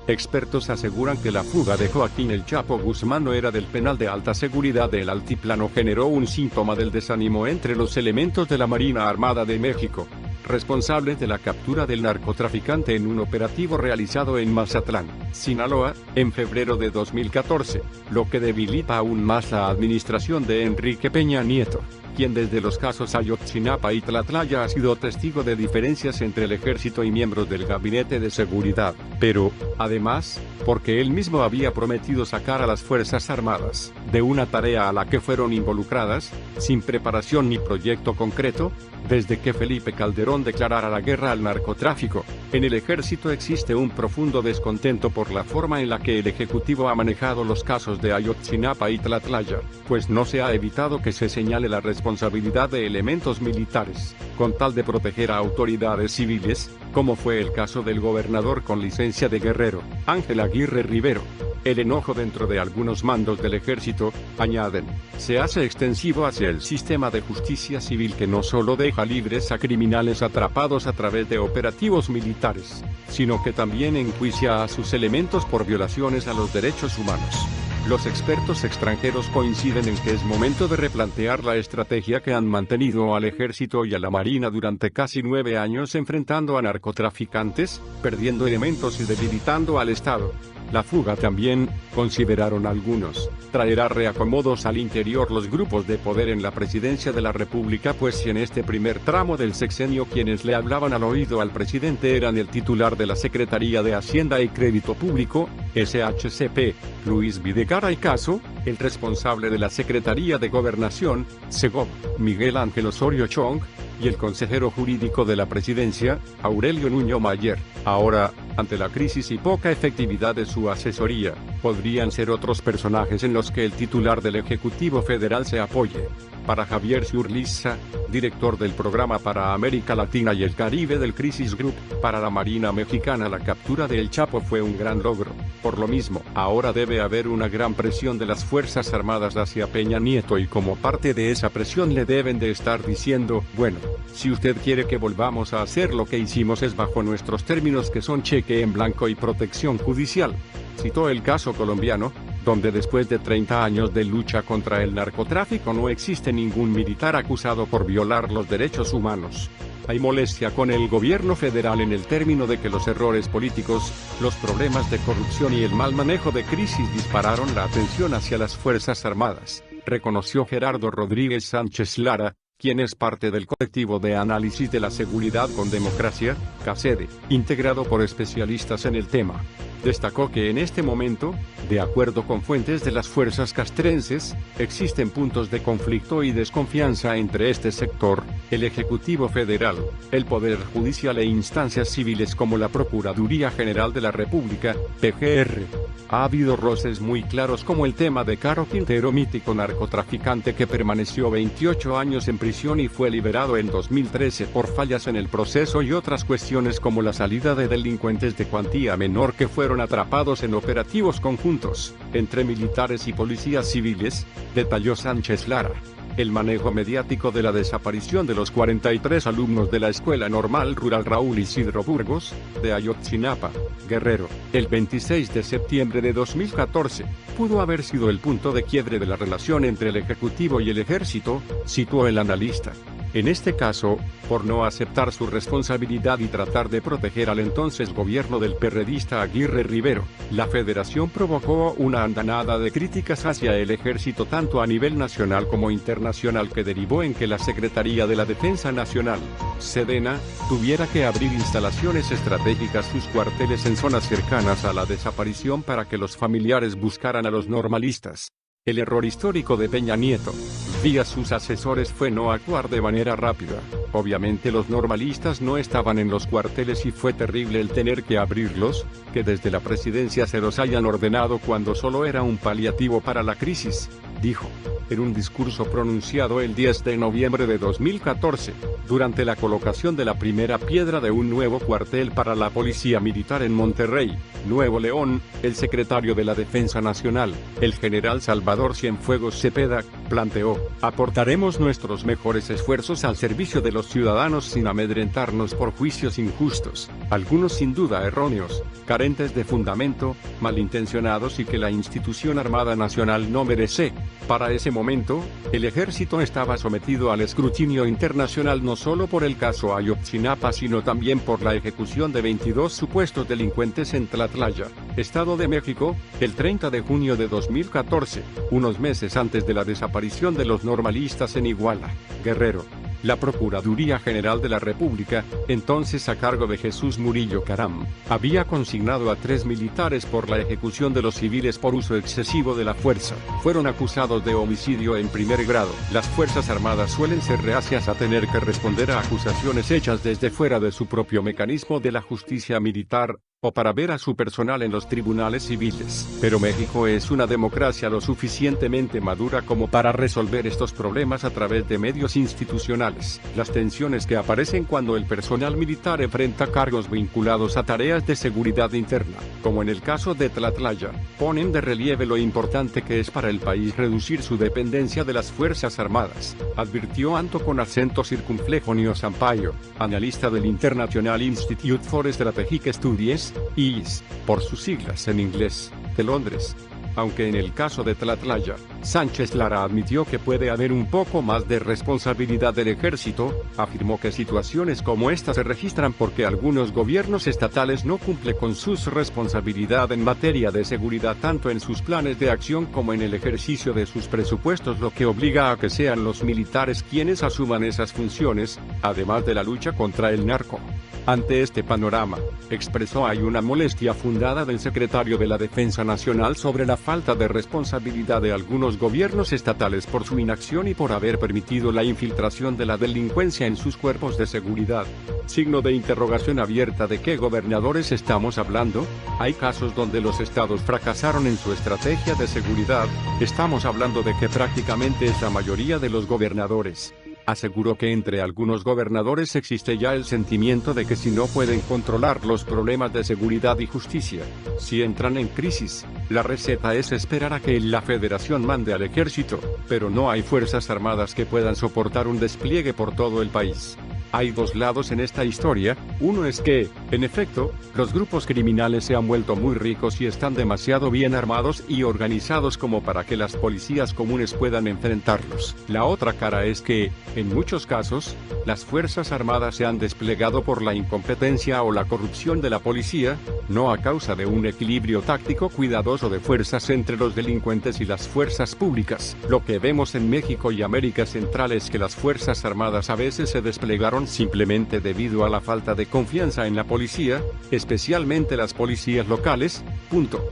Expertos aseguran que la fuga de Joaquín El Chapo Guzmán no era del penal de alta seguridad del Altiplano, generó un síntoma del desánimo entre los elementos de la Marina Armada de México, responsable de la captura del narcotraficante en un operativo realizado en Mazatlán, Sinaloa, en febrero de 2014, lo que debilita aún más la administración de Enrique Peña Nieto, quien desde los casos Ayotzinapa y Tlatlaya ha sido testigo de diferencias entre el ejército y miembros del gabinete de seguridad, pero, además, porque él mismo había prometido sacar a las Fuerzas Armadas de una tarea a la que fueron involucradas, sin preparación ni proyecto concreto, desde que Felipe Calderón declarara la guerra al narcotráfico. En el ejército existe un profundo descontento por la forma en la que el Ejecutivo ha manejado los casos de Ayotzinapa y Tlatlaya, pues no se ha evitado que se señale la responsabilidad de elementos militares, con tal de proteger a autoridades civiles, como fue el caso del gobernador con licencia de Guerrero, Ángel Aguirre Rivero. El enojo dentro de algunos mandos del ejército, añaden, se hace extensivo hacia el sistema de justicia civil, que no solo deja libres a criminales atrapados a través de operativos militares, sino que también enjuicia a sus elementos por violaciones a los derechos humanos. Los expertos extranjeros coinciden en que es momento de replantear la estrategia que han mantenido al ejército y a la marina durante casi 9 años enfrentando a narcotraficantes, perdiendo elementos y debilitando al Estado. La fuga también, consideraron algunos, traerá reacomodos al interior los grupos de poder en la presidencia de la República, pues si en este primer tramo del sexenio quienes le hablaban al oído al presidente eran el titular de la Secretaría de Hacienda y Crédito Público, SHCP, Luis Videgaray y Caso, el responsable de la Secretaría de Gobernación, SEGOB, Miguel Ángel Osorio Chong, y el consejero jurídico de la presidencia, Aurelio Nuño Mayer. Ahora, ante la crisis y poca efectividad de su asesoría, podrían ser otros personajes en los que el titular del Ejecutivo Federal se apoye. Para Javier Zurliza, director del programa para América Latina y el Caribe del Crisis Group, para la Marina Mexicana la captura de El Chapo fue un gran logro. Por lo mismo, ahora debe haber una gran presión de las Fuerzas Armadas hacia Peña Nieto, y como parte de esa presión le deben de estar diciendo, bueno, si usted quiere que volvamos a hacer lo que hicimos es bajo nuestros términos, que son cheque en blanco y protección judicial. Citó el caso colombiano, donde después de 30 años de lucha contra el narcotráfico no existe ningún militar acusado por violar los derechos humanos. Hay molestia con el gobierno federal en el término de que los errores políticos, los problemas de corrupción y el mal manejo de crisis dispararon la atención hacia las Fuerzas Armadas, reconoció Gerardo Rodríguez Sánchez Lara, quien es parte del colectivo de análisis de la seguridad con democracia, CACEDE, integrado por especialistas en el tema. Destacó que en este momento, de acuerdo con fuentes de las fuerzas castrenses, existen puntos de conflicto y desconfianza entre este sector, el Ejecutivo Federal, el Poder Judicial e instancias civiles como la Procuraduría General de la República, PGR. Ha habido roces muy claros, como el tema de Caro Quintero, mítico narcotraficante que permaneció 28 años en prisión y fue liberado en 2013 por fallas en el proceso, y otras cuestiones como la salida de delincuentes de cuantía menor que fueron atrapados en operativos conjuntos entre militares y policías civiles, detalló Sánchez Lara. El manejo mediático de la desaparición de los 43 alumnos de la Escuela Normal Rural Raúl Isidro Burgos, de Ayotzinapa, Guerrero, el 26 de septiembre de 2014, pudo haber sido el punto de quiebre de la relación entre el Ejecutivo y el Ejército, situó el analista. En este caso, por no aceptar su responsabilidad y tratar de proteger al entonces gobierno del perredista Aguirre Rivero, la Federación provocó una andanada de críticas hacia el ejército tanto a nivel nacional como internacional, que derivó en que la Secretaría de la Defensa Nacional, Sedena, tuviera que abrir instalaciones estratégicas, sus cuarteles en zonas cercanas a la desaparición, para que los familiares buscaran a los normalistas. El error histórico de Peña Nieto, vía sus asesores, fue no actuar de manera rápida. Obviamente los normalistas no estaban en los cuarteles y fue terrible el tener que abrirlos, que desde la presidencia se los hayan ordenado cuando solo era un paliativo para la crisis, dijo. En un discurso pronunciado el 10 de noviembre de 2014, durante la colocación de la primera piedra de un nuevo cuartel para la Policía Militar en Monterrey, Nuevo León, el secretario de la Defensa Nacional, el general Salvador Cienfuegos Cepeda, planteó: Aportaremos nuestros mejores esfuerzos al servicio de los ciudadanos sin amedrentarnos por juicios injustos, algunos sin duda erróneos, carentes de fundamento, malintencionados y que la institución Armada Nacional no merece. Para ese momento, el ejército estaba sometido al escrutinio internacional no solo por el caso Ayotzinapa sino también por la ejecución de 22 supuestos delincuentes en Tlatlaya, Estado de México, el 30 de junio de 2014, unos meses antes de la desaparición de los normalistas en Iguala, Guerrero. La Procuraduría General de la República, entonces a cargo de Jesús Murillo Caram, había consignado a 3 militares por la ejecución de los civiles por uso excesivo de la fuerza. Fueron acusados de homicidio en primer grado. Las Fuerzas Armadas suelen ser reacias a tener que responder a acusaciones hechas desde fuera de su propio mecanismo de la justicia militar, o para ver a su personal en los tribunales civiles. Pero México es una democracia lo suficientemente madura como para resolver estos problemas a través de medios institucionales. Las tensiones que aparecen cuando el personal militar enfrenta cargos vinculados a tareas de seguridad interna, como en el caso de Tlatlaya, ponen de relieve lo importante que es para el país reducir su dependencia de las Fuerzas Armadas, advirtió Anto con acento circunflejo Sampaio, analista del International Institute for Strategic Studies, IS, por sus siglas en inglés, de Londres. Aunque en el caso de Tlatlaya, Sánchez Lara admitió que puede haber un poco más de responsabilidad del ejército, afirmó que situaciones como esta se registran porque algunos gobiernos estatales no cumplen con sus responsabilidades en materia de seguridad tanto en sus planes de acción como en el ejercicio de sus presupuestos, lo que obliga a que sean los militares quienes asuman esas funciones, además de la lucha contra el narco. Ante este panorama, expresó hay una molestia fundada del secretario de la Defensa Nacional sobre la falta de responsabilidad de algunos gobiernos estatales por su inacción y por haber permitido la infiltración de la delincuencia en sus cuerpos de seguridad. Signo de interrogación abierta. ¿De qué gobernadores estamos hablando? Hay casos donde los estados fracasaron en su estrategia de seguridad, estamos hablando de que prácticamente es la mayoría de los gobernadores. Aseguró que entre algunos gobernadores existe ya el sentimiento de que si no pueden controlar los problemas de seguridad y justicia, si entran en crisis, la receta es esperar a que la Federación mande al ejército, pero no hay fuerzas armadas que puedan soportar un despliegue por todo el país. Hay dos lados en esta historia. Uno es que, en efecto, los grupos criminales se han vuelto muy ricos y están demasiado bien armados y organizados como para que las policías comunes puedan enfrentarlos. La otra cara es que, en muchos casos, las Fuerzas Armadas se han desplegado por la incompetencia o la corrupción de la policía, no a causa de un equilibrio táctico cuidadoso de fuerzas entre los delincuentes y las fuerzas públicas. Lo que vemos en México y América Central es que las Fuerzas Armadas a veces se desplegaron simplemente debido a la falta de confianza en la policía, especialmente las policías locales, punto.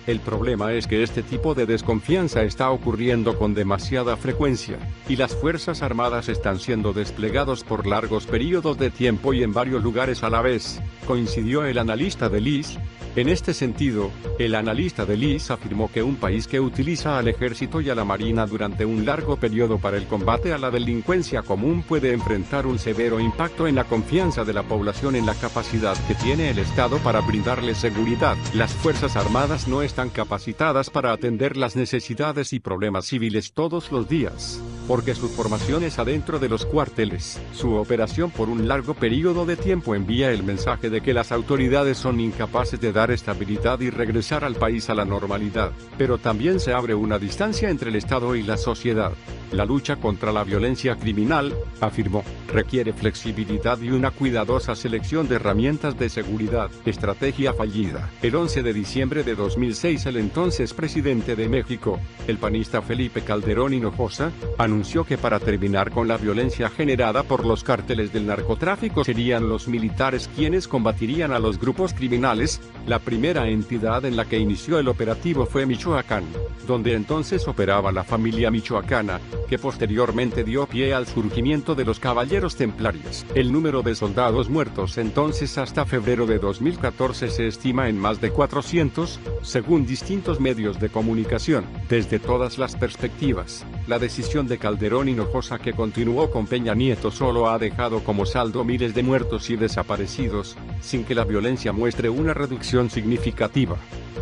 El problema es que este tipo de desconfianza está ocurriendo con demasiada frecuencia, y las Fuerzas Armadas están siendo desplegados por largos periodos de tiempo y en varios lugares a la vez, coincidió el analista del IS. En este sentido, el analista del IS afirmó que un país que utiliza al ejército y a la marina durante un largo periodo para el combate a la delincuencia común puede enfrentar un severo impacto en la confianza de la población en la capacidad que tiene el Estado para brindarle seguridad. Las Fuerzas Armadas no están capacitadas para atender las necesidades y problemas civiles todos los días, porque su formación es adentro de los cuarteles. Su operación por un largo periodo de tiempo envía el mensaje de que las autoridades son incapaces de dar estabilidad y regresar al país a la normalidad, pero también se abre una distancia entre el Estado y la sociedad. La lucha contra la violencia criminal, afirmó, requiere flexibilidad y una cuidadosa selección de herramientas de seguridad. Estrategia fallida. El 11 de diciembre de 2006 el entonces presidente de México, el panista Felipe Calderón Hinojosa, anunció que para terminar con la violencia generada por los cárteles del narcotráfico serían los militares quienes combatirían a los grupos criminales. La primera entidad en la que inició el operativo fue Michoacán, donde entonces operaba la familia michoacana, que posteriormente dio pie al surgimiento de los Caballeros Templarios. El número de soldados muertos entonces hasta febrero de 2014 se estima en más de 400, según distintos medios de comunicación. Desde todas las perspectivas, la decisión de Calderón Hinojosa, que continuó con Peña Nieto, solo ha dejado como saldo miles de muertos y desaparecidos, sin que la violencia muestre una reducción significativa.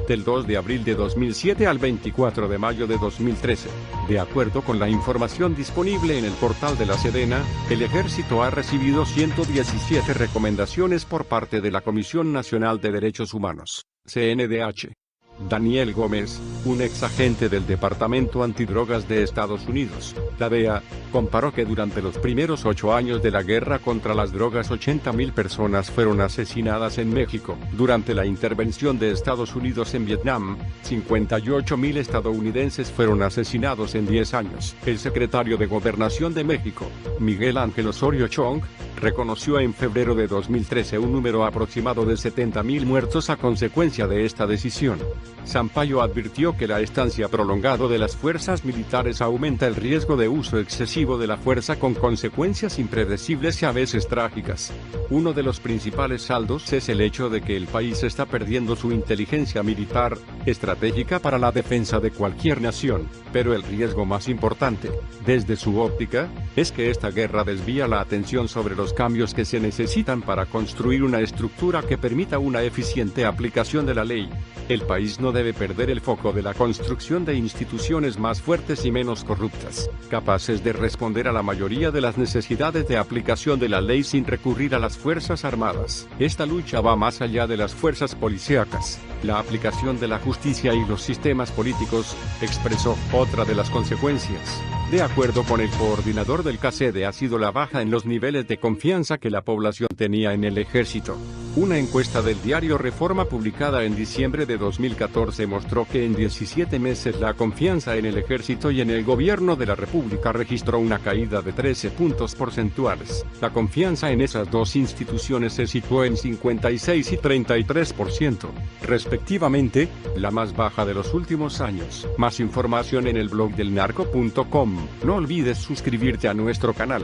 del 2 de abril de 2007 al 24 de mayo de 2013. De acuerdo con la información disponible en el portal de la Sedena, el Ejército ha recibido 117 recomendaciones por parte de la Comisión Nacional de Derechos Humanos, CNDH. Daniel Gómez, un ex agente del Departamento Antidrogas de Estados Unidos, la DEA, comparó que durante los primeros 8 años de la guerra contra las drogas 80.000 personas fueron asesinadas en México. Durante la intervención de Estados Unidos en Vietnam, 58.000 estadounidenses fueron asesinados en 10 años. El secretario de Gobernación de México, Miguel Ángel Osorio Chong, reconoció en febrero de 2013 un número aproximado de 70.000 muertos a consecuencia de esta decisión. Sampaio advirtió que la estancia prolongada de las fuerzas militares aumenta el riesgo de uso excesivo de la fuerza con consecuencias impredecibles y a veces trágicas. Uno de los principales saldos es el hecho de que el país está perdiendo su inteligencia militar, estratégica para la defensa de cualquier nación, pero el riesgo más importante, desde su óptica, es que esta guerra desvía la atención sobre los cambios que se necesitan para construir una estructura que permita una eficiente aplicación de la ley. El país no debe perder el foco de la construcción de instituciones más fuertes y menos corruptas, capaces de responder a la mayoría de las necesidades de aplicación de la ley sin recurrir a las Fuerzas Armadas. Esta lucha va más allá de las fuerzas policíacas, la aplicación de la justicia y los sistemas políticos, expresó. Otra de las consecuencias, de acuerdo con el coordinador del CACEDE, ha sido la baja en los niveles de confianza que la población tenía en el ejército. Una encuesta del diario Reforma publicada en diciembre de 2014 mostró que en 17 meses la confianza en el ejército y en el gobierno de la República registró una caída de 13 puntos porcentuales. La confianza en esas dos instituciones se situó en 56 y 33%, respectivamente, la más baja de los últimos años. Más información en el blog del narco.com. No olvides suscribirte a nuestro canal.